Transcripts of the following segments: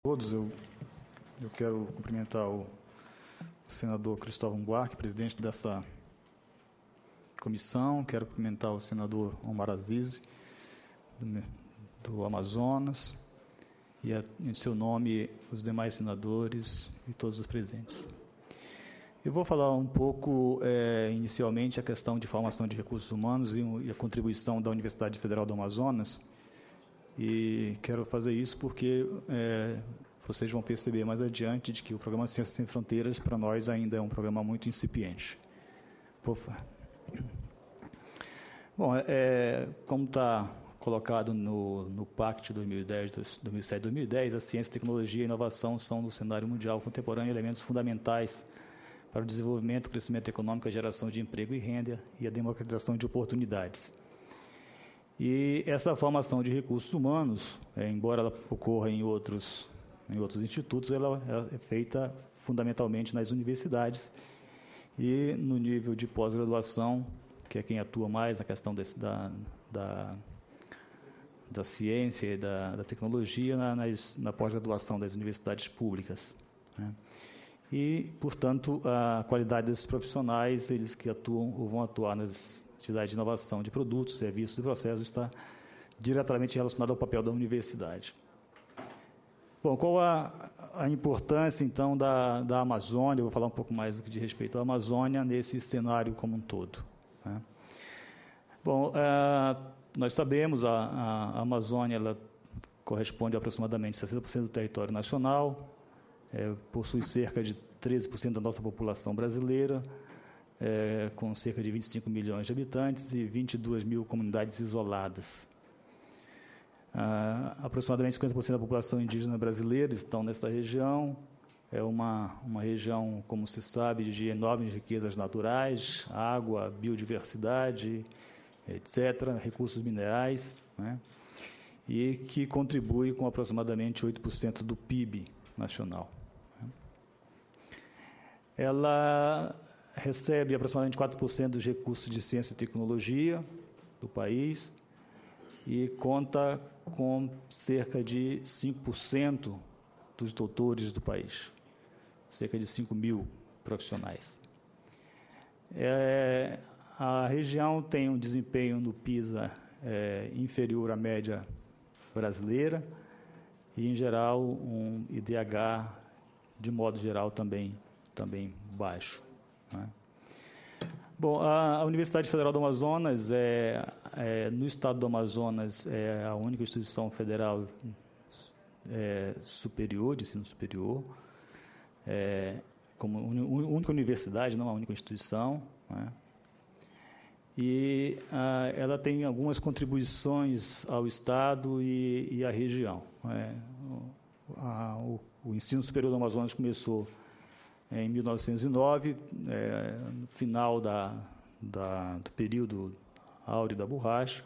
Todos, eu quero cumprimentar o senador Cristóvão Buarque, presidente dessa comissão, quero cumprimentar o senador Omar Aziz, do Amazonas, e em seu nome os demais senadores e todos os presentes. Eu vou falar um pouco, inicialmente, a questão de formação de recursos humanos e a contribuição da Universidade Federal do Amazonas. E quero fazer isso porque vocês vão perceber mais adiante de que o programa Ciências Sem Fronteiras, para nós, ainda é um programa muito incipiente. Bom, como está colocado no PACT 2007-2010, a ciência, tecnologia e inovação são, no cenário mundial contemporâneo, elementos fundamentais para o desenvolvimento, o crescimento econômico, a geração de emprego e renda e a democratização de oportunidades. E essa formação de recursos humanos, embora ela ocorra em outros institutos, ela é feita fundamentalmente nas universidades e no nível de pós-graduação, que é quem atua mais na questão da ciência e da tecnologia, na pós-graduação das universidades públicas, né? E, portanto, a qualidade desses profissionais, eles que atuam ou vão atuar nas atividades de inovação de produtos, serviços e processos, está diretamente relacionado ao papel da universidade. Bom, qual a importância, então, da Amazônia? Eu vou falar um pouco mais do que de respeito à Amazônia nesse cenário como um todo, né? Bom, nós sabemos, a Amazônia ela corresponde a aproximadamente 60% do território nacional, possui cerca de 13% da nossa população brasileira, com cerca de 25 milhões de habitantes e 22 mil comunidades isoladas. Aproximadamente 50% da população indígena brasileira estão nessa região. É uma região, como se sabe, de enormes riquezas naturais, água, biodiversidade, etc., recursos minerais, né? E que contribui com aproximadamente 8% do PIB nacional. Ela recebe aproximadamente 4% dos recursos de ciência e tecnologia do país e conta com cerca de 5% dos doutores do país, cerca de 5 mil profissionais. A região tem um desempenho no PISA inferior à média brasileira e, em geral, um IDH, de modo geral, também baixo, né? Bom, a Universidade Federal do Amazonas, no estado do Amazonas, é a única instituição federal superior, de ensino superior, como única universidade, não a única instituição, né? E ela tem algumas contribuições ao estado e à região, né? O ensino superior do Amazonas começou em 1909, no final do período áureo da borracha,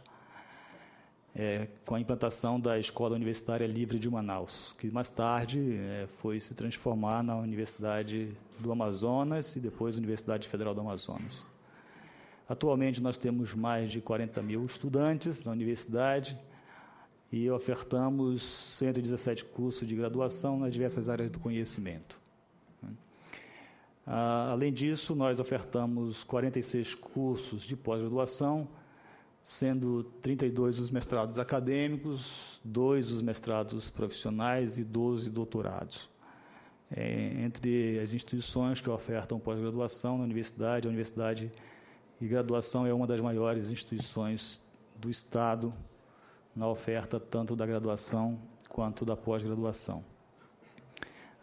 com a implantação da Escola Universitária Livre de Manaus, que mais tarde foi se transformar na Universidade do Amazonas e depois Universidade Federal do Amazonas. Atualmente nós temos mais de 40 mil estudantes na universidade e ofertamos 117 cursos de graduação nas diversas áreas do conhecimento. Além disso, nós ofertamos 46 cursos de pós-graduação, sendo 32 os mestrados acadêmicos, 2 os mestrados profissionais e 12 doutorados. Entre as instituições que ofertam pós-graduação na universidade, a Universidade e Graduação é uma das maiores instituições do Estado na oferta tanto da graduação quanto da pós-graduação.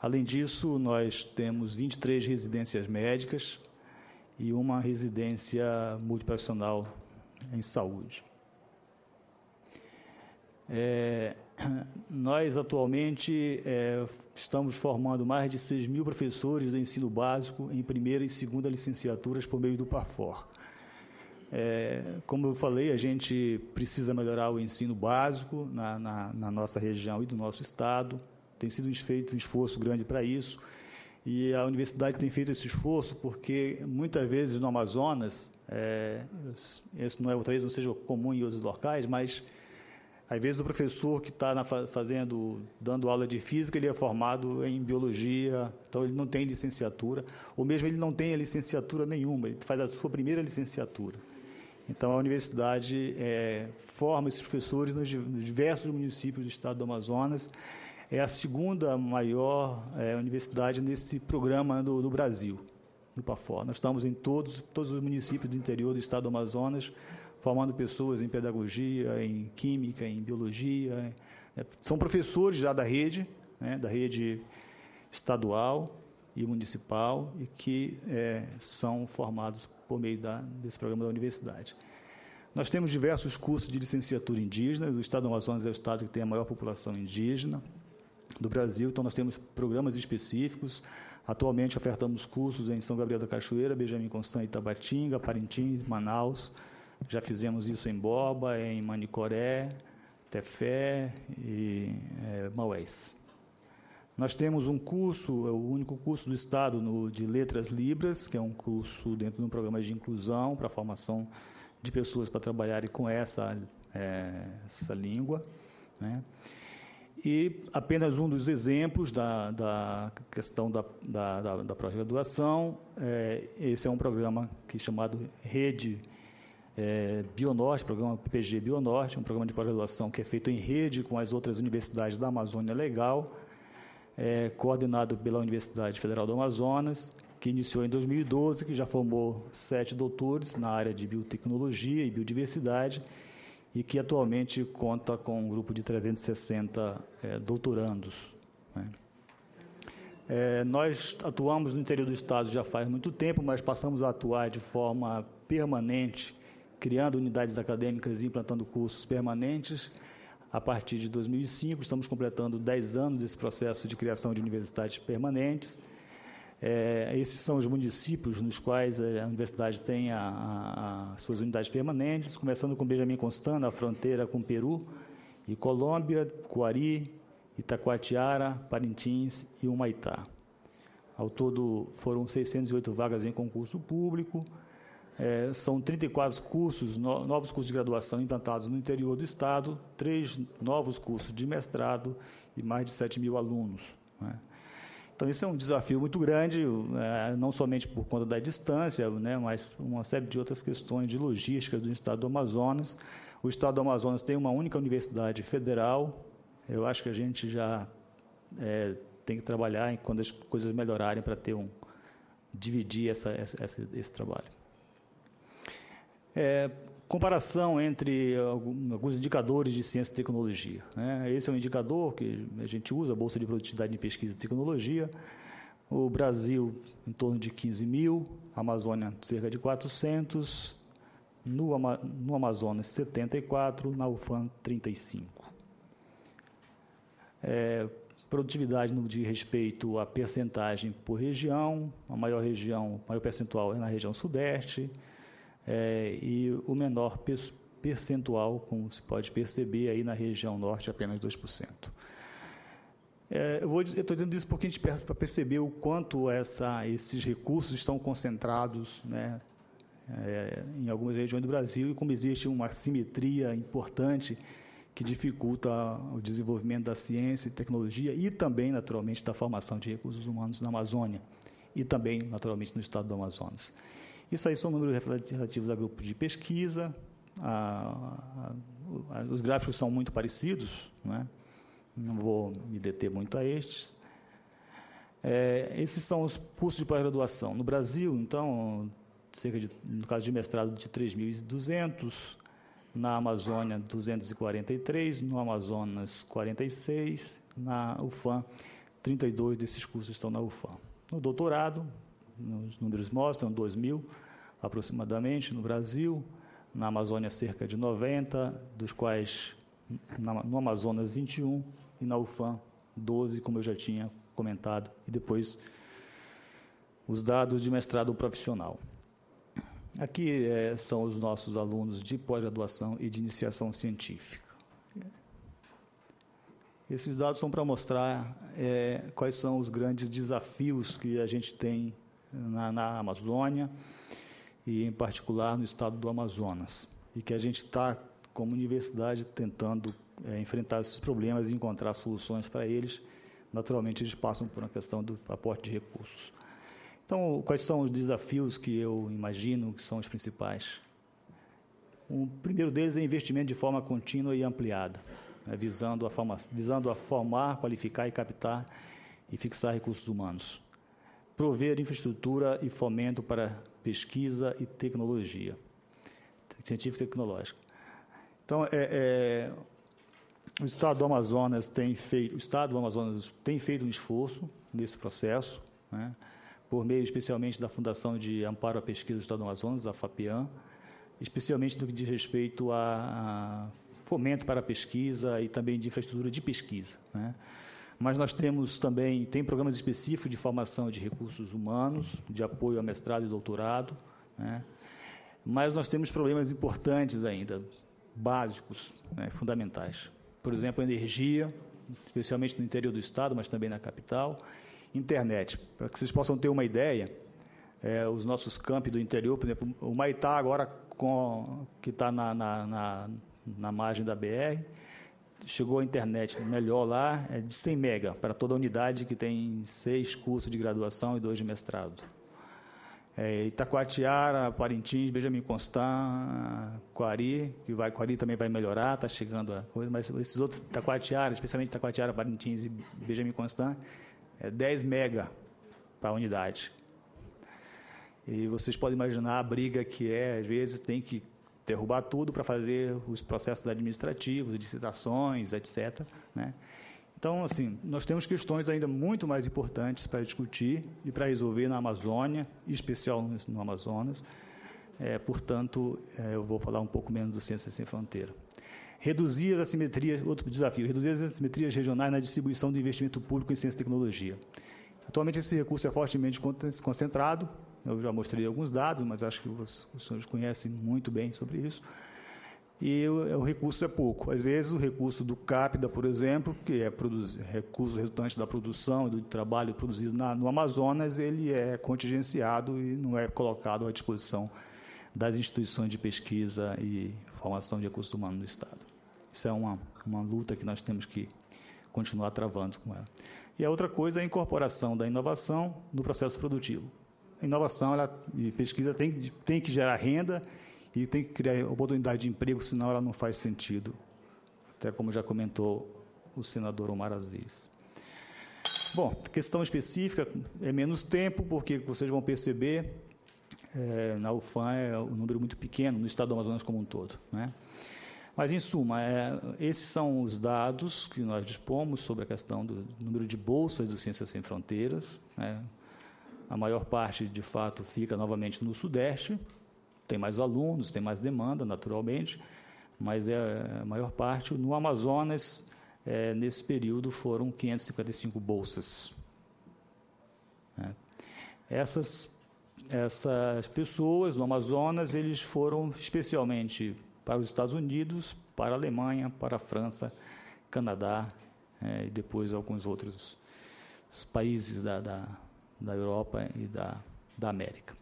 Além disso, nós temos 23 residências médicas e uma residência multiprofissional em saúde. Nós, atualmente, estamos formando mais de 6 mil professores do ensino básico em primeira e segunda licenciaturas por meio do PAFOR. Como eu falei, a gente precisa melhorar o ensino básico na nossa região e do nosso estado. Tem sido feito um esforço grande para isso, e a universidade tem feito esse esforço porque, muitas vezes, no Amazonas, talvez não seja comum em outros locais, mas Às vezes o professor que está dando aula de física, ele é formado em biologia, então ele não tem licenciatura, ou mesmo ele não tem a licenciatura nenhuma, ele faz a sua primeira licenciatura. Então a universidade forma esses professores nos diversos municípios do estado do Amazonas. É a segunda maior universidade nesse programa do Brasil, no PAFOR. Nós estamos em todos os municípios do interior do estado do Amazonas, formando pessoas em pedagogia, em química, em biologia. São professores já da rede estadual e municipal, e que são formados por meio desse programa da universidade. Nós temos diversos cursos de licenciatura indígena. O estado do Amazonas é o estado que tem a maior população indígena do Brasil, então nós temos programas específicos. Atualmente ofertamos cursos em São Gabriel da Cachoeira, Benjamin Constant, Itabatinga, Parintins, Manaus. Já fizemos isso em Boba, em Manicoré, Tefé e Maués. Nós temos um curso, o único curso do Estado de Letras Libras, que é um curso dentro de um programa de inclusão para a formação de pessoas para trabalharem com essa língua, né? E apenas um dos exemplos da questão da pós-graduação, esse é um programa chamado Rede Bionorte, programa PPG Bionorte, um programa de pós-graduação que é feito em rede com as outras universidades da Amazônia Legal, coordenado pela Universidade Federal do Amazonas, que iniciou em 2012, que já formou 7 doutores na área de biotecnologia e biodiversidade, e que atualmente conta com um grupo de 360 doutorandos, né? Nós atuamos no interior do estado já faz muito tempo, mas passamos a atuar de forma permanente, criando unidades acadêmicas e implantando cursos permanentes. A partir de 2005, estamos completando 10 anos desse processo de criação de universidades permanentes. Esses são os municípios nos quais a universidade tem as suas unidades permanentes, começando com Benjamin Constant, na fronteira com Peru e Colômbia, Coari, Itacoatiara, Parintins e Humaitá. Ao todo, foram 608 vagas em concurso público. São 34 cursos, novos cursos de graduação implantados no interior do estado, 3 novos cursos de mestrado e mais de 7 mil alunos, né? Então, isso é um desafio muito grande, não somente por conta da distância, né, mas uma série de outras questões de logística do estado do Amazonas. O estado do Amazonas tem uma única universidade federal. Eu acho que a gente já tem que trabalhar quando as coisas melhorarem para dividir esse trabalho. Comparação entre alguns indicadores de ciência e tecnologia, né? Esse é um indicador que a gente usa, a Bolsa de Produtividade em Pesquisa e Tecnologia. O Brasil, em torno de 15 mil, a Amazônia, cerca de 400, no Amazonas, 74, na UFAM, 35. Produtividade no de respeito à percentagem por região, a maior percentual é na região sudeste, e o menor percentual, como se pode perceber, aí na região norte, apenas 2%. Eu estou dizendo isso porque a gente para perceber o quanto esses recursos estão concentrados, né, em algumas regiões do Brasil, e como existe uma assimetria importante que dificulta o desenvolvimento da ciência e tecnologia e também, naturalmente, da formação de recursos humanos na Amazônia e também, naturalmente, no estado do Amazonas. Isso aí são números relativos a grupos de pesquisa. Os gráficos são muito parecidos, né? Não vou me deter muito a estes. Esses são os cursos de pós-graduação. No Brasil, então, no caso de mestrado, de 3.200, na Amazônia, 243, no Amazonas, 46, na UFAM, 32 desses cursos estão na UFAM. No doutorado, os números mostram 2.000 aproximadamente no Brasil, na Amazônia cerca de 90, dos quais no Amazonas 21 e na UFAM 12, como eu já tinha comentado, e depois os dados de mestrado profissional. Aqui são os nossos alunos de pós-graduação e de iniciação científica. Esses dados são para mostrar quais são os grandes desafios que a gente tem na Amazônia e, em particular, no estado do Amazonas, e que a gente está, como universidade, tentando enfrentar esses problemas e encontrar soluções para eles. Naturalmente, eles passam por uma questão do aporte de recursos. Então, quais são os desafios que eu imagino que são os principais? O primeiro deles é investimento de forma contínua e ampliada, visando a formar, qualificar e captar e fixar recursos humanos. Prover infraestrutura e fomento para pesquisa e tecnologia, científica e tecnológica. Então, o Estado do Amazonas tem feito um esforço nesse processo, né, por meio especialmente da Fundação de Amparo à Pesquisa do Estado do Amazonas, a FAPEAM, especialmente no que diz respeito a fomento para a pesquisa e também de infraestrutura de pesquisa, né. Mas nós temos também, programas específicos de formação de recursos humanos, de apoio a mestrado e doutorado, né? Mas nós temos problemas importantes ainda, básicos, né, fundamentais. Por exemplo, energia, especialmente no interior do estado, mas também na capital. Internet. Para que vocês possam ter uma ideia, os nossos campi do interior, por exemplo, o Maitá agora, que está na margem da BR, chegou a internet melhor lá, de 100 mega, para toda a unidade que tem 6 cursos de graduação e 2 de mestrado. Itacoatiara, Parintins, Benjamin Constant, Coari, Coari também vai melhorar, está chegando a coisa, mas esses outros, Itacoatiara, especialmente Itacoatiara, Parintins e Benjamin Constant, 10 mega para a unidade. E vocês podem imaginar a briga que às vezes tem que derrubar tudo para fazer os processos administrativos, licitações, etc., né? Então, assim, nós temos questões ainda muito mais importantes para discutir e para resolver na Amazônia, em especial no Amazonas. Portanto, eu vou falar um pouco menos do Ciências Sem Fronteira. Reduzir as assimetrias, outro desafio, reduzir as assimetrias regionais na distribuição do investimento público em ciência e tecnologia. Atualmente, esse recurso é fortemente concentrado. Eu já mostrei alguns dados, mas acho que os senhores conhecem muito bem sobre isso. E o recurso é pouco. Às vezes, o recurso do CAPDA, por exemplo, que é recurso resultante da produção e do trabalho produzido no Amazonas, ele é contingenciado e não é colocado à disposição das instituições de pesquisa e formação de recursos humanos no Estado. Isso é uma luta que nós temos que continuar travando com ela. E a outra coisa é a incorporação da inovação no processo produtivo. A inovação e pesquisa tem que gerar renda e tem que criar oportunidade de emprego, senão ela não faz sentido, até como já comentou o senador Omar Aziz. Bom, questão específica, é menos tempo, porque vocês vão perceber, na UFAM é um número muito pequeno, no estado do Amazonas como um todo, né? Mas, em suma, esses são os dados que nós dispomos sobre a questão do número de bolsas do Ciências Sem Fronteiras, né? A maior parte, de fato, fica novamente no Sudeste. Tem mais alunos, tem mais demanda, naturalmente, mas a maior parte no Amazonas, nesse período, foram 555 bolsas. Essas pessoas no Amazonas, eles foram especialmente para os Estados Unidos, para a Alemanha, para a França, Canadá, e depois alguns outros países da Europa e da América.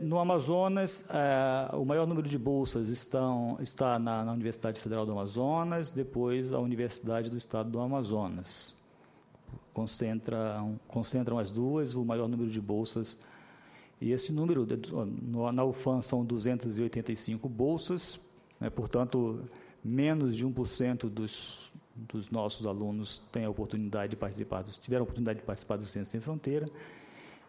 No Amazonas, o maior número de bolsas está na Universidade Federal do Amazonas, depois a Universidade do Estado do Amazonas. Concentram as duas o maior número de bolsas. E esse número, na UFAM, são 285 bolsas, né? Portanto, menos de 1% dos nossos alunos tiveram a oportunidade de participar do Ciências Sem Fronteira.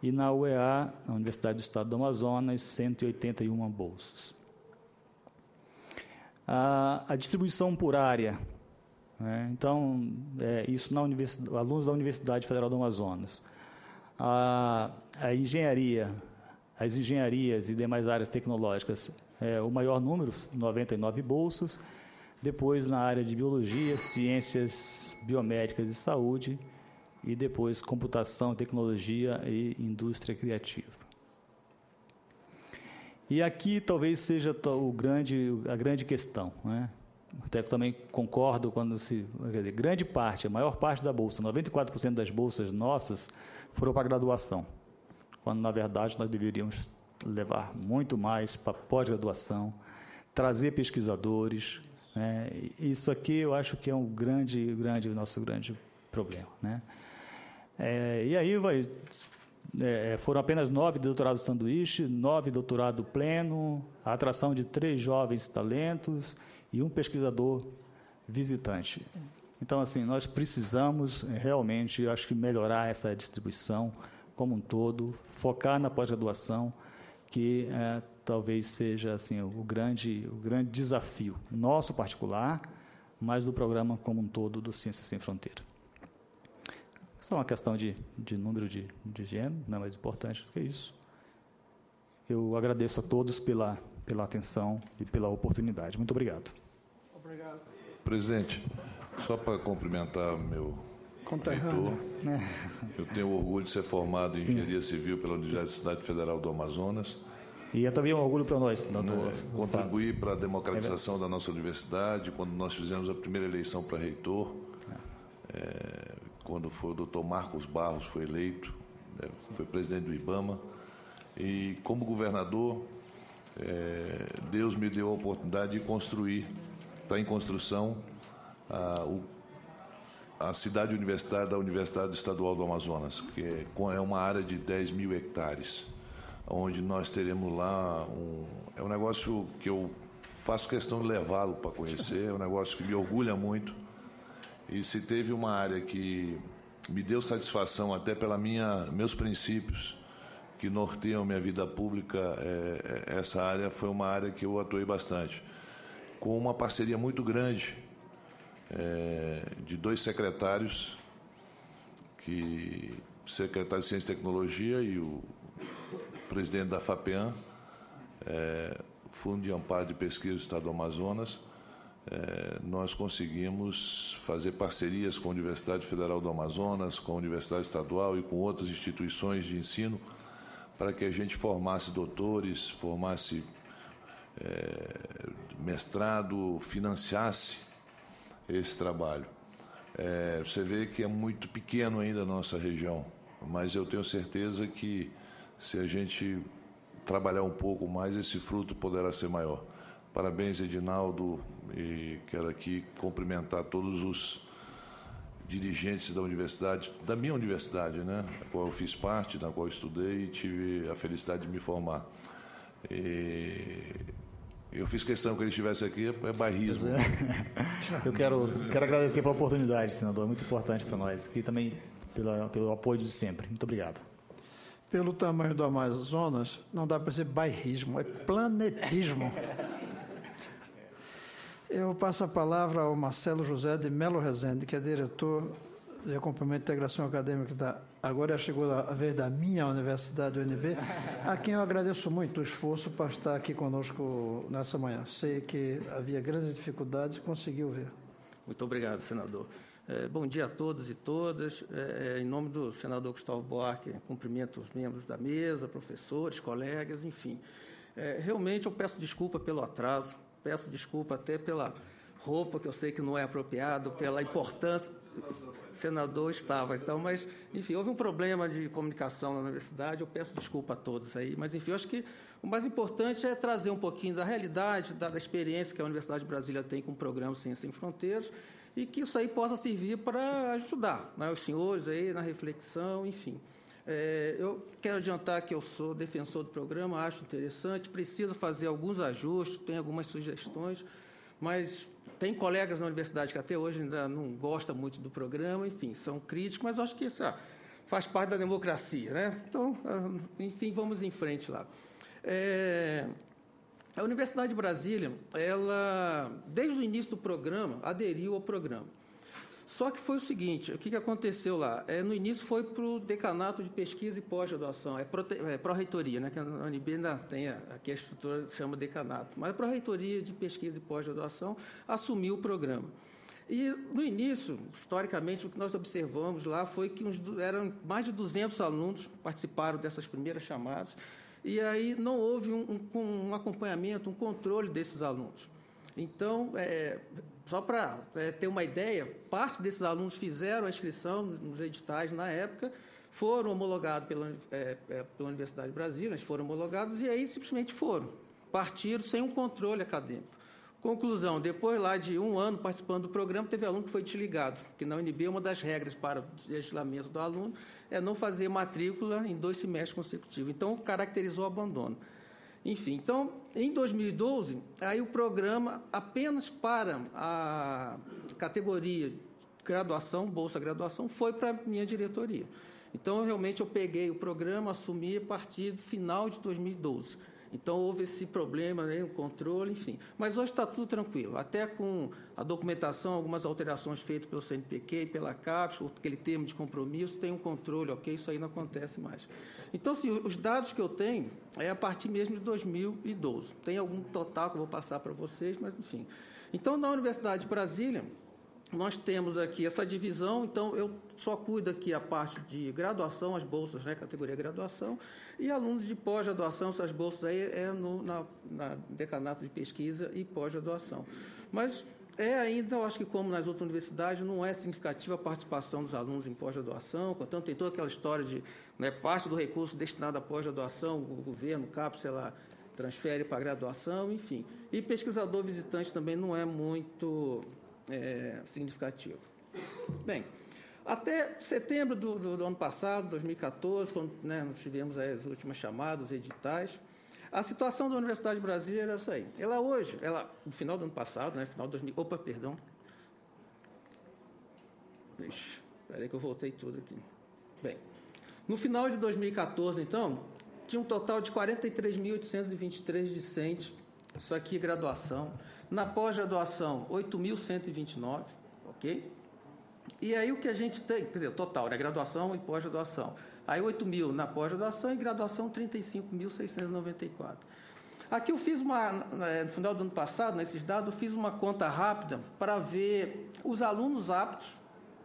E na UEA, a Universidade do Estado do Amazonas, 181 bolsas. A distribuição por área, né? Então, isso alunos da Universidade Federal do Amazonas. A engenharia, as engenharias e demais áreas tecnológicas, o maior número, 99 bolsas. Depois, na área de biologia, ciências biomédicas e saúde, e depois computação, tecnologia e indústria criativa. E aqui talvez seja a grande questão, né? Até que também concordo quando a maior parte da bolsa, 94% das bolsas nossas foram para a graduação, quando na verdade nós deveríamos levar muito mais para pós-graduação, trazer pesquisadores. Né? Isso aqui eu acho que é o nosso grande problema. Né? E aí foram apenas 9 doutorados sanduíche, 9 doutorado pleno, a atração de 3 jovens talentos e um pesquisador visitante. Então, assim, nós precisamos realmente, acho que, melhorar essa distribuição como um todo, focar na pós-graduação, que talvez seja assim, o grande desafio nosso particular, mas do programa como um todo do Ciências Sem Fronteira. Só uma questão de número de gênero, não é mais importante do que isso. Eu agradeço a todos pela atenção e pela oportunidade. Muito obrigado. Obrigado. Presidente, só para cumprimentar meu reitor, eu tenho orgulho de ser formado em Engenharia Civil pela Universidade Federal do Amazonas. E é também um orgulho para nós, doutor. Contribuir para a democratização da nossa universidade, quando nós fizemos a primeira eleição para reitor, quando foi o doutor Marcos Barros foi eleito, foi presidente do IBAMA, e como governador, Deus me deu a oportunidade de construir, está em construção, a cidade universitária da Universidade Estadual do Amazonas, que é uma área de 10 mil hectares, onde nós teremos lá é um negócio que eu faço questão de levá-lo para conhecer, é um negócio que me orgulha muito. E se teve uma área que me deu satisfação até meus princípios que norteiam minha vida pública, essa área foi uma área que eu atuei bastante, com uma parceria muito grande de 2 secretários, o secretário de Ciência e Tecnologia e o presidente da FAPEAM, Fundo de Amparo de Pesquisa do Estado do Amazonas. Nós conseguimos fazer parcerias com a Universidade Federal do Amazonas, com a Universidade Estadual e com outras instituições de ensino, para que a gente formasse doutores, formasse mestrado, financiasse esse trabalho. Você vê que é muito pequeno ainda a nossa região, mas eu tenho certeza que, se a gente trabalhar um pouco mais, esse fruto poderá ser maior. Parabéns, Edinaldo, e quero aqui cumprimentar todos os dirigentes da universidade, da minha universidade, né, da qual eu fiz parte, da qual eu estudei e tive a felicidade de me formar. Eu fiz questão que ele estivesse aqui, é bairrismo. Eu quero agradecer pela oportunidade, senador, é muito importante para nós, e também pelo apoio de sempre. Muito obrigado. Pelo tamanho do Amazonas, não dá para ser bairrismo, é planetismo. Eu passo a palavra ao Marcelo José de Melo Rezende, que é diretor de acompanhamento e integração acadêmica agora chegou a vez da minha universidade, UNB, a quem eu agradeço muito o esforço para estar aqui conosco nessa manhã. Sei que havia grandes dificuldades e conseguiu vir. Muito obrigado, senador. Bom dia a todos e todas. Em nome do senador Gustavo Buarque, cumprimento os membros da mesa, professores, colegas, enfim. Realmente eu peço desculpa pelo atraso, peço desculpa até pela roupa, que eu sei que não é apropriado, pela importância. O senador estava, então, mas, enfim, houve um problema de comunicação na universidade, eu peço desculpa a todos aí, mas, enfim, eu acho que o mais importante é trazer um pouquinho da realidade, da experiência que a Universidade de Brasília tem com o programa Ciência Sem Fronteiras, e que isso aí possa servir para ajudar, né, os senhores aí na reflexão, enfim. Eu quero adiantar que eu sou defensor do programa, acho interessante, precisa fazer alguns ajustes, tem algumas sugestões, mas tem colegas na universidade que até hoje ainda não gostam muito do programa, enfim, são críticos, mas eu acho que isso faz parte da democracia, né? Então, enfim, vamos em frente lá. A Universidade de Brasília, ela, desde o início do programa, aderiu ao programa. Só que foi o seguinte, o que aconteceu lá? No início foi para o Decanato de Pesquisa e Pós-Graduação, Pró-Reitoria, né, que a UNB ainda tem, aqui a estrutura se chama Decanato, mas a Pró-Reitoria de Pesquisa e Pós-Graduação assumiu o programa. E, no início, historicamente, o que nós observamos lá foi que eram mais de 200 alunos que participaram dessas primeiras chamadas, e aí não houve um acompanhamento, um controle desses alunos. Então, só para ter uma ideia, parte desses alunos fizeram a inscrição nos editais na época, foram homologados pela Universidade de Brasília, eles foram homologados e aí simplesmente foram. partiram sem um controle acadêmico. Conclusão, depois lá de 1 ano participando do programa, teve aluno que foi desligado, porque na UNB uma das regras para o desligamento do aluno é não fazer matrícula em 2 semestres consecutivos. Então, caracterizou o abandono. Enfim, então, em 2012, aí o programa, apenas para a categoria graduação, bolsa graduação, foi para a minha diretoria. Então, realmente, eu peguei o programa, assumi a partir do final de 2012. Então, houve esse problema, né, o controle, enfim. Mas hoje está tudo tranquilo, até com a documentação, algumas alterações feitas pelo CNPq e pela CAPES, aquele termo de compromisso, tem um controle, ok, isso aí não acontece mais. Então, assim, os dados que eu tenho é a partir mesmo de 2012. Tem algum total que eu vou passar para vocês, mas, enfim. Então, na Universidade de Brasília, nós temos aqui essa divisão, então eu só cuido aqui a parte de graduação, as bolsas, né, categoria graduação, e alunos de pós-graduação, essas bolsas aí na decanato de pesquisa e pós-graduação. Mas ainda, eu acho que como nas outras universidades, não é significativa a participação dos alunos em pós-graduação, portanto tem toda aquela história de, né, parte do recurso destinado à pós-graduação, o governo, o CAPES, sei lá, transfere para a graduação, enfim. E pesquisador visitante também não é muito significativo. Bem, até setembro do ano passado, 2014, quando, né, nós tivemos as últimas chamadas, os editais, a situação da Universidade de Brasília era essa aí. Ela hoje, no final do ano passado, né, final de 2000, espera aí que eu voltei tudo aqui. Bem, no final de 2014, então, tinha um total de 43.823 discentes, isso aqui é graduação. Na pós-graduação, 8.129, ok? E aí o que a gente tem, quer dizer, total, né, graduação e pós-graduação. Aí 8.000 na pós-graduação e graduação 35.694. Aqui eu fiz no final do ano passado, nesses dados, eu fiz uma conta rápida para ver os alunos aptos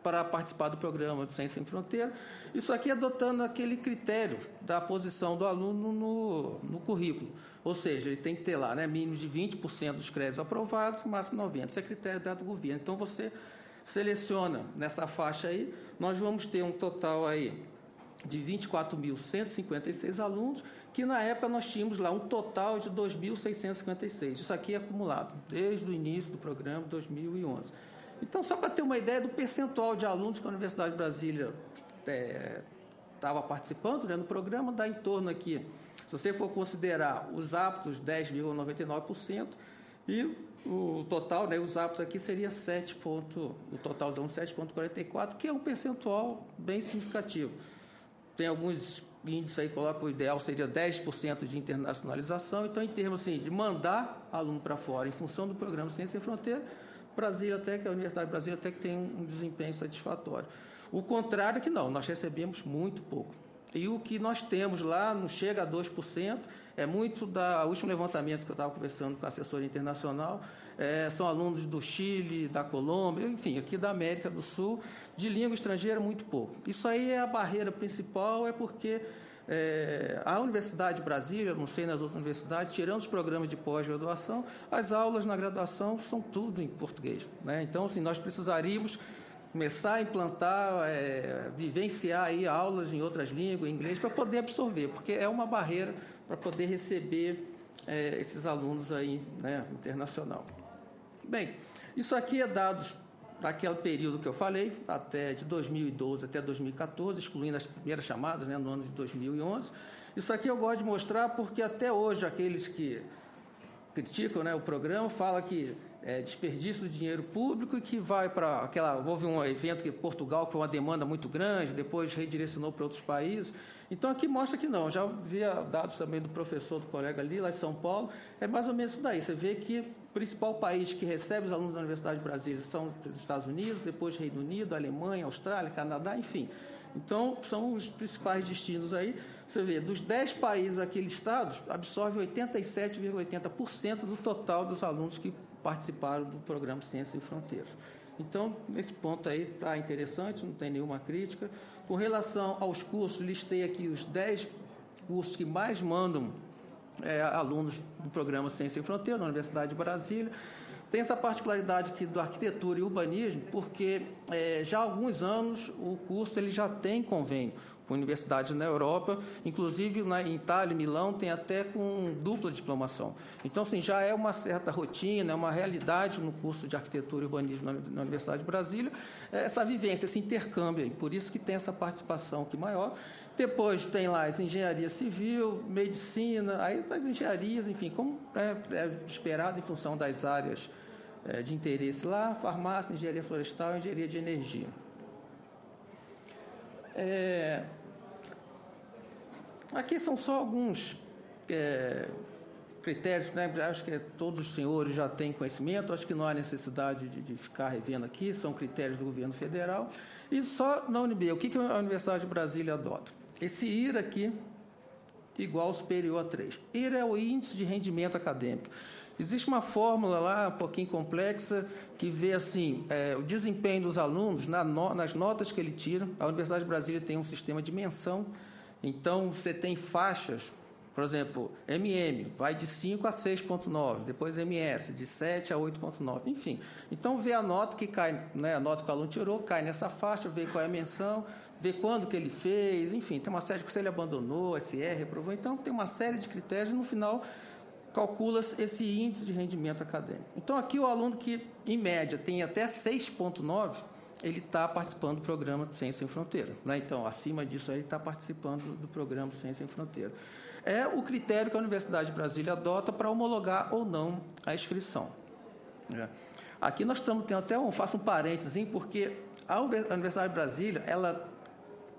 para participar do programa de Ciência Sem Fronteira. Isso aqui adotando aquele critério da posição do aluno no currículo. Ou seja, ele tem que ter lá, né, mínimo de 20% dos créditos aprovados, máximo 90%. Isso é critério dado do governo. Então, você seleciona nessa faixa aí, nós vamos ter um total aí de 24.156 alunos, que na época nós tínhamos lá um total de 2.656. Isso aqui é acumulado desde o início do programa, 2011. Então, só para ter uma ideia do percentual de alunos que a Universidade de Brasília estava participando, né, no programa, dá em torno aqui, se você for considerar os aptos, 10,99%, e o total, né, os aptos aqui seria o totalzão 7,44%, que é um percentual bem significativo. Tem alguns índices aí que colocam o ideal seria 10% de internacionalização, então, em termos assim, de mandar aluno para fora em função do programa Ciência Sem Fronteira, Brasília até que a Universidade de Brasília até que tem um desempenho satisfatório. O contrário é que não, nós recebemos muito pouco. E o que nós temos lá não chega a 2%, é muito da último levantamento que eu estava conversando com a assessoria internacional, são alunos do Chile, da Colômbia, enfim, aqui da América do Sul, de língua estrangeira muito pouco. Isso aí é a barreira principal, é porque a Universidade de Brasília, não sei nas outras universidades, tirando os programas de pós-graduação, as aulas na graduação são tudo em português, né? Então, assim, nós precisaríamos começar a implantar, vivenciar aí aulas em outras línguas, em inglês, para poder absorver, porque é uma barreira para poder receber esses alunos aí, né, internacional. Bem, isso aqui é dados daquele período que eu falei, até de 2012 até 2014, excluindo as primeiras chamadas, né, no ano de 2011. Isso aqui eu gosto de mostrar porque até hoje aqueles que criticam, né, o programa falam que é desperdício de dinheiro público e que vai para aquela... Houve um evento que Portugal, que foi uma demanda muito grande, depois redirecionou para outros países. Então, aqui mostra que não. Já via dados também do professor, do colega ali, lá em São Paulo. É mais ou menos isso daí. Você vê que o principal país que recebe os alunos da Universidade de Brasília são os Estados Unidos, depois Reino Unido, Alemanha, Austrália, Canadá, enfim. Então, são os principais destinos aí. Você vê, dos 10 países aqui listados, absorve 87,80% do total dos alunos que participaram do programa Ciência Sem Fronteiras. Então, nesse ponto aí está interessante, não tem nenhuma crítica. Com relação aos cursos, listei aqui os 10 cursos que mais mandam alunos do programa Ciência Sem Fronteiras, na Universidade de Brasília. Tem essa particularidade aqui do arquitetura e urbanismo, porque já há alguns anos o curso ele já tem convênio com universidades na Europa, inclusive em Itália e Milão tem até com dupla diplomação. Então, assim, já é uma certa rotina, é uma realidade no curso de arquitetura e urbanismo na Universidade de Brasília, essa vivência, esse intercâmbio, por isso que tem essa participação aqui maior. Depois tem lá as engenharia civil, medicina, aí as engenharias, enfim, como é esperado em função das áreas de interesse lá, farmácia, engenharia florestal, engenharia de energia. Aqui são só alguns critérios, né? Acho que todos os senhores já têm conhecimento, acho que não há necessidade de ficar revendo aqui, são critérios do governo federal. E só na UNB, o que a Universidade de Brasília adota? Esse IRA aqui, igual ao superior a 3. IRA é o Índice de Rendimento Acadêmico. Existe uma fórmula lá, um pouquinho complexa, que vê assim, o desempenho dos alunos nas notas que ele tira. A Universidade de Brasília tem um sistema de menção, então você tem faixas, por exemplo, MM vai de 5 a 6,9, depois MS de 7 a 8,9, enfim. Então vê a nota que cai, né, a nota que o aluno tirou, cai nessa faixa, vê qual é a menção, vê quando que ele fez, enfim, tem uma série de que se ele abandonou, SR, reprovou, então tem uma série de critérios e no final calcula esse índice de rendimento acadêmico. Então, aqui o aluno que, em média, tem até 6,9, ele está participando do programa de Ciência Sem Fronteira, né? Então, acima disso, ele está participando do programa de Ciência Sem Fronteira. É o critério que a Universidade de Brasília adota para homologar ou não a inscrição. Aqui nós estamos tendo até faço um parênteses, porque a Universidade de Brasília, ela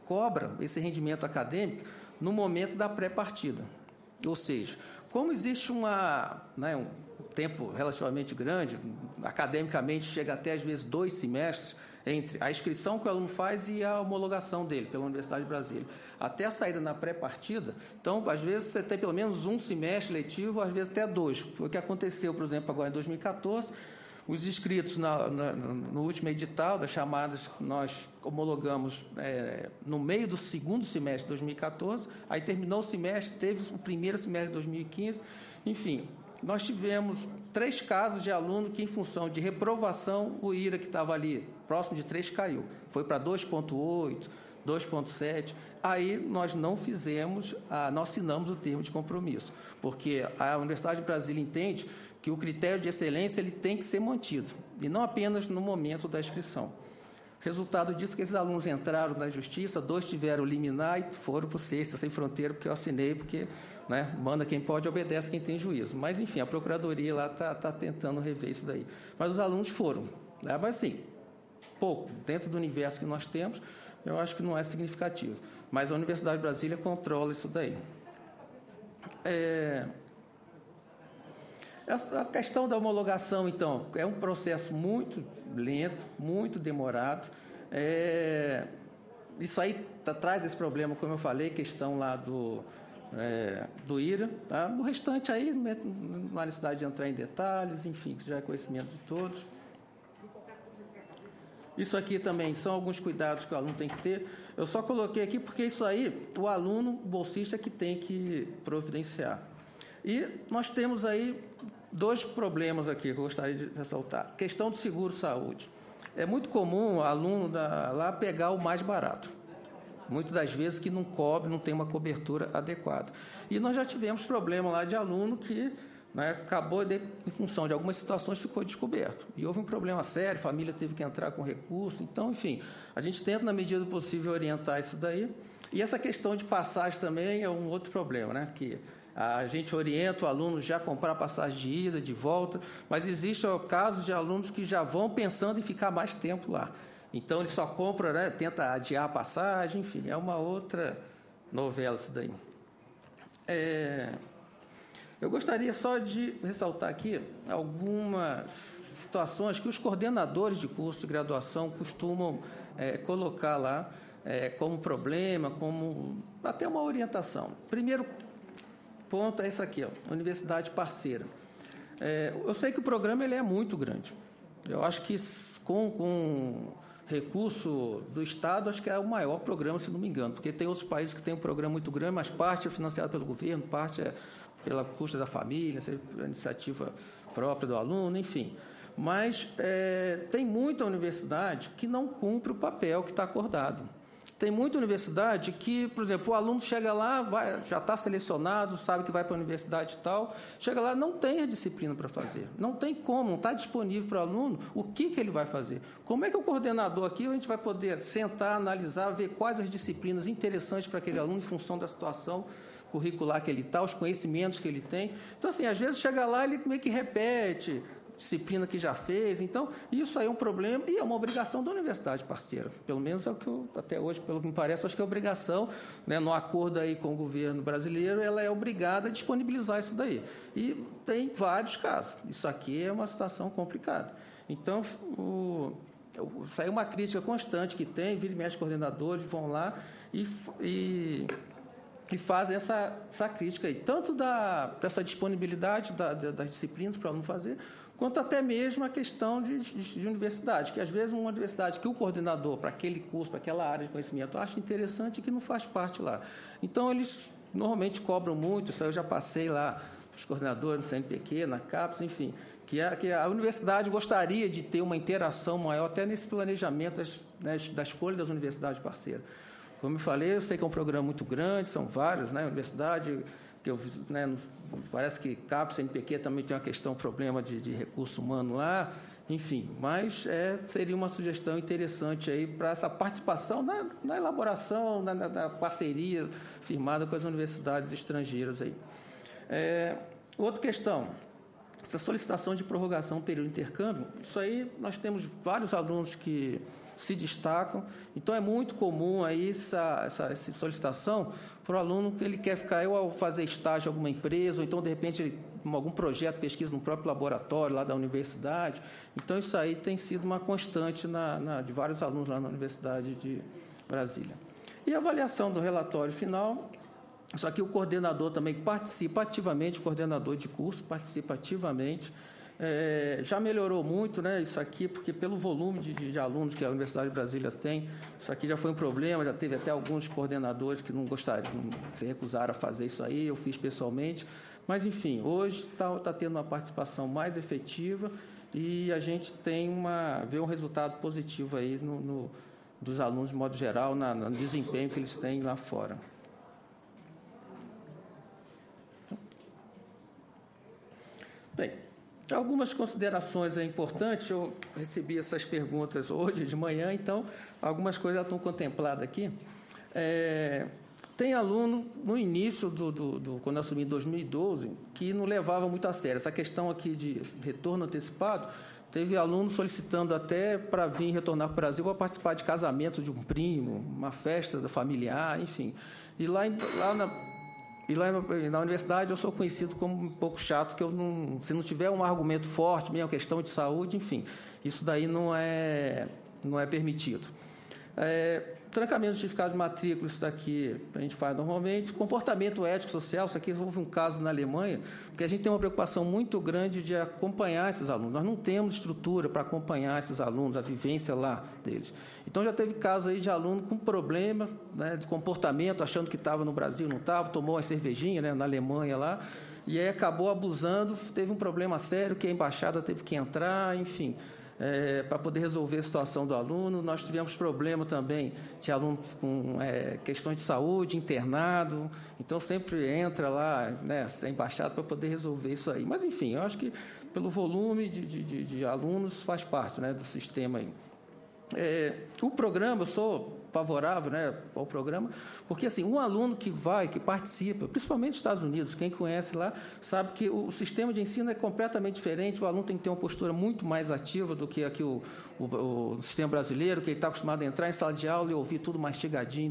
cobra esse rendimento acadêmico no momento da pré-partida. Ou seja, como existe um tempo relativamente grande, academicamente chega até às vezes 2 semestres, entre a inscrição que o aluno faz e a homologação dele pela Universidade de Brasília, até a saída na pré-partida, então às vezes você tem pelo menos 1 semestre letivo, às vezes até 2. Foi o que aconteceu, por exemplo, agora em 2014, os inscritos no último edital das chamadas que nós homologamos no meio do segundo semestre de 2014, aí terminou o semestre, teve o primeiro semestre de 2015, enfim, nós tivemos 3 casos de aluno que, em função de reprovação, o IRA que estava ali, próximo de 3, caiu. Foi para 2,8, 2,7. Aí nós não assinamos o termo de compromisso, porque a Universidade de Brasília entende que o critério de excelência ele tem que ser mantido, e não apenas no momento da inscrição. Resultado disso é que esses alunos entraram na Justiça, 2 tiveram liminar e foram para o Ciência Sem Fronteira, porque eu assinei, porque manda quem pode, obedece quem tem juízo. Mas, enfim, a Procuradoria lá está tentando rever isso daí. Mas os alunos foram. Mas, assim, pouco. Dentro do universo que nós temos, eu acho que não é significativo. Mas a Universidade de Brasília controla isso daí. A questão da homologação, então, é um processo muito lento, muito demorado. Isso aí traz esse problema, como eu falei, questão lá do IRA. Tá? No restante aí, não há necessidade de entrar em detalhes, enfim, que já é conhecimento de todos. Isso aqui também são alguns cuidados que o aluno tem que ter. Eu só coloquei aqui porque isso aí, o aluno, o bolsista, que tem que providenciar. E nós temos aí 2 problemas aqui que eu gostaria de ressaltar. Questão do seguro-saúde. É muito comum o aluno lá pegar o mais barato. Muitas das vezes que não cobre, não tem uma cobertura adequada. E nós já tivemos problema lá de aluno que acabou, em função de algumas situações, ficou descoberto. E houve um problema sério, a família teve que entrar com recurso. Então, enfim, a gente tenta, na medida do possível, orientar isso daí. E essa questão de passagem também é um outro problema, que a gente orienta o aluno já a comprar passagem de ida, de volta, mas existe casos de alunos que já vão pensando em ficar mais tempo lá. Então, ele só compra, tenta adiar a passagem, enfim, é uma outra novela isso daí. Eu gostaria só de ressaltar aqui algumas situações que os coordenadores de curso de graduação costumam colocar lá como problema, como até uma orientação. Primeiro ponto é esse aqui, universidade parceira. Eu sei que o programa ele é muito grande. Eu acho que com recurso do Estado, acho que é o maior programa, se não me engano, porque tem outros países que têm um programa muito grande, mas parte é financiada pelo governo, parte é pela custa da família, iniciativa própria do aluno, enfim. Mas tem muita universidade que não cumpre o papel que está acordado. Tem muita universidade que, por exemplo, o aluno chega lá, já está selecionado, sabe que vai para a universidade e tal, chega lá, não tem a disciplina para fazer, não tem como, não está disponível para o aluno o que ele vai fazer. Como é que o coordenador aqui, a gente vai poder sentar, analisar, ver quais as disciplinas interessantes para aquele aluno em função da situação curricular que ele está, os conhecimentos que ele tem. Então, assim, às vezes chega lá, ele meio que repete disciplina que já fez. Então, isso aí é um problema e é uma obrigação da universidade parceira. Pelo menos é o que eu, até hoje, pelo que me parece, acho que é obrigação, né, no acordo aí com o governo brasileiro, ela é obrigada a disponibilizar isso daí. E tem vários casos. Isso aqui é uma situação complicada. Então, isso aí é uma crítica constante que tem, vira e mexe coordenadores, vão lá e fazem essa crítica aí, tanto dessa disponibilidade das disciplinas para o aluno fazer, quanto até mesmo a questão de universidade, que às vezes uma universidade que o coordenador para aquele curso, para aquela área de conhecimento acha interessante e que não faz parte lá. Então, eles normalmente cobram muito, isso aí eu já passei lá, os coordenadores no CNPq, na CAPES, enfim, que a universidade gostaria de ter uma interação maior até nesse planejamento da escolha das universidades parceiras. Como eu falei, eu sei que é um programa muito grande, são vários, né? Universidade, que parece que CAPES, CNPq também tem uma questão, problema de recurso humano lá, enfim, mas seria uma sugestão interessante aí para essa participação na elaboração, na parceria firmada com as universidades estrangeiras aí. Outra questão, essa solicitação de prorrogação do período de intercâmbio, isso aí nós temos vários alunos que se destacam, então é muito comum aí essa solicitação para o aluno que ele quer ficar ao fazer estágio em alguma empresa, ou então, de repente, algum projeto de pesquisa no próprio laboratório lá da universidade. Então, isso aí tem sido uma constante de vários alunos lá na Universidade de Brasília. E a avaliação do relatório final, só que o coordenador também participa ativamente, o coordenador de curso participa ativamente. Já melhorou muito, né, isso aqui, porque pelo volume de alunos que a Universidade de Brasília tem, isso aqui já foi um problema, já teve até alguns coordenadores que não gostariam, se recusaram a fazer isso aí, eu fiz pessoalmente, mas, enfim, hoje está tendo uma participação mais efetiva e a gente vê um resultado positivo aí dos alunos, de modo geral, no desempenho que eles têm lá fora. Bem, algumas considerações importantes, eu recebi essas perguntas hoje de manhã, então algumas coisas já estão contempladas aqui. Tem aluno, no início, quando eu assumi em 2012, que não levava muito a sério. Essa questão aqui de retorno antecipado, teve aluno solicitando até para vir retornar para o Brasil para participar de casamento de um primo, uma festa familiar, enfim. E lá na universidade eu sou conhecido como um pouco chato, que se não tiver um argumento forte, mesmo questão de saúde, enfim, isso daí não é permitido. Trancamento de certificado de matrícula, isso daqui a gente faz normalmente. Comportamento ético social, isso aqui houve um caso na Alemanha, porque a gente tem uma preocupação muito grande de acompanhar esses alunos. Nós não temos estrutura para acompanhar esses alunos, a vivência lá deles. Então, já teve caso aí de aluno com problema, né, de comportamento, achando que estava no Brasil, não estava, tomou uma cervejinha, né, na Alemanha lá, e aí acabou abusando, teve um problema sério, que a embaixada teve que entrar, enfim, para poder resolver a situação do aluno. Nós tivemos problema também de aluno com questões de saúde, internado, então sempre entra lá, né, a embaixada para poder resolver isso aí. Mas, enfim, eu acho que pelo volume de alunos faz parte, né, do sistema aí. O programa, eu sou favorável, né, ao programa, porque assim, um aluno que participa, principalmente nos Estados Unidos, quem conhece lá, sabe que o sistema de ensino é completamente diferente, o aluno tem que ter uma postura muito mais ativa do que aqui o sistema brasileiro, que ele está acostumado a entrar em sala de aula e ouvir tudo mastigadinho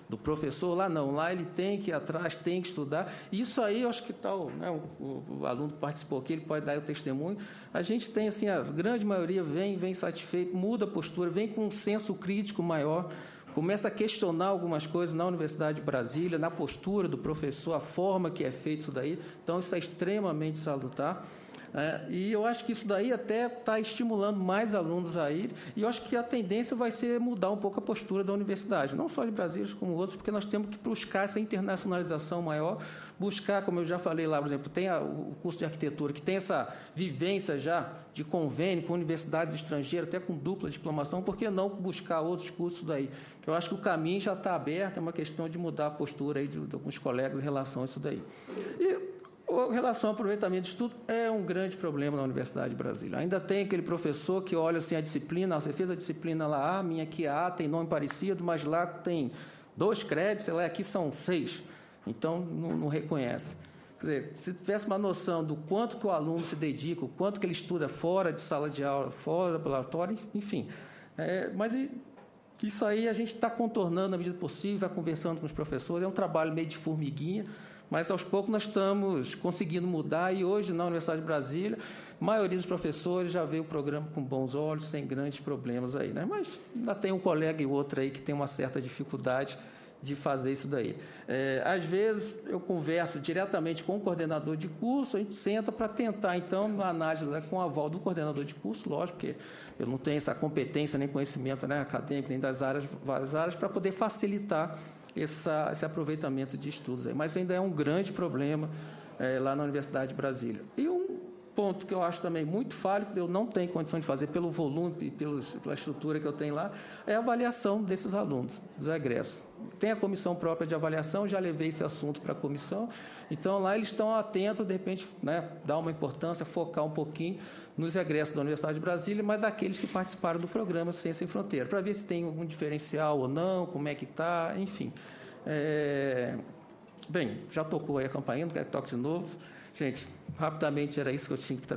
do professor. Lá não, lá ele tem que ir atrás, tem que estudar, e isso aí, eu acho que tal, né, o aluno que participou aqui, ele pode dar o testemunho, a gente tem, assim, a grande maioria vem satisfeito, muda a postura, vem com um senso crítico maior, começa a questionar algumas coisas na Universidade de Brasília, na postura do professor, a forma que é feito isso daí. Então, isso é extremamente salutar. E eu acho que isso daí até está estimulando mais alunos a ir, e eu acho que a tendência vai ser mudar um pouco a postura da universidade, não só de Brasília como outros, porque nós temos que buscar essa internacionalização maior, buscar, como eu já falei lá, por exemplo, tem o curso de arquitetura, que tem essa vivência já de convênio com universidades estrangeiras, até com dupla diplomação, por que não buscar outros cursos daí? Eu acho que o caminho já está aberto, é uma questão de mudar a postura aí de alguns colegas em relação a isso daí. E em relação ao aproveitamento de estudo, é um grande problema na Universidade de Brasília. Ainda tem aquele professor que olha assim a disciplina, você fez a disciplina lá, minha aqui tem nome parecido, mas lá tem 2 créditos, lá aqui são 6. Então, não reconhece. Quer dizer, se tivesse uma noção do quanto que o aluno se dedica, o quanto que ele estuda fora de sala de aula, fora do laboratório, enfim. Mas isso aí a gente está contornando na medida do possível, vai conversando com os professores, é um trabalho meio de formiguinha, mas aos poucos nós estamos conseguindo mudar, e hoje na Universidade de Brasília, a maioria dos professores já vê o programa com bons olhos, sem grandes problemas aí, né? Mas ainda tem um colega e outro aí que tem uma certa dificuldade de fazer isso daí. Às vezes eu converso diretamente com o coordenador de curso, a gente senta para tentar, então, uma análise com o aval do coordenador de curso, lógico que eu não tenho essa competência nem conhecimento, né, acadêmico, nem das várias áreas, para poder facilitar esse aproveitamento de estudos aí. Mas ainda é um grande problema lá na Universidade de Brasília. E um ponto que eu acho também muito falho, que eu não tenho condição de fazer pelo volume e pela estrutura que eu tenho lá, é a avaliação desses alunos, dos egressos. Tem a comissão própria de avaliação, já levei esse assunto para a comissão, então lá eles estão atentos, de repente, né, dar uma importância, focar um pouquinho nos egressos da Universidade de Brasília, mas daqueles que participaram do programa Ciência Sem Fronteira, para ver se tem algum diferencial ou não, como é que está, enfim. Bem, já tocou aí a campainha, não quero que toque de novo. Gente, rapidamente era isso que eu tinha que trazer.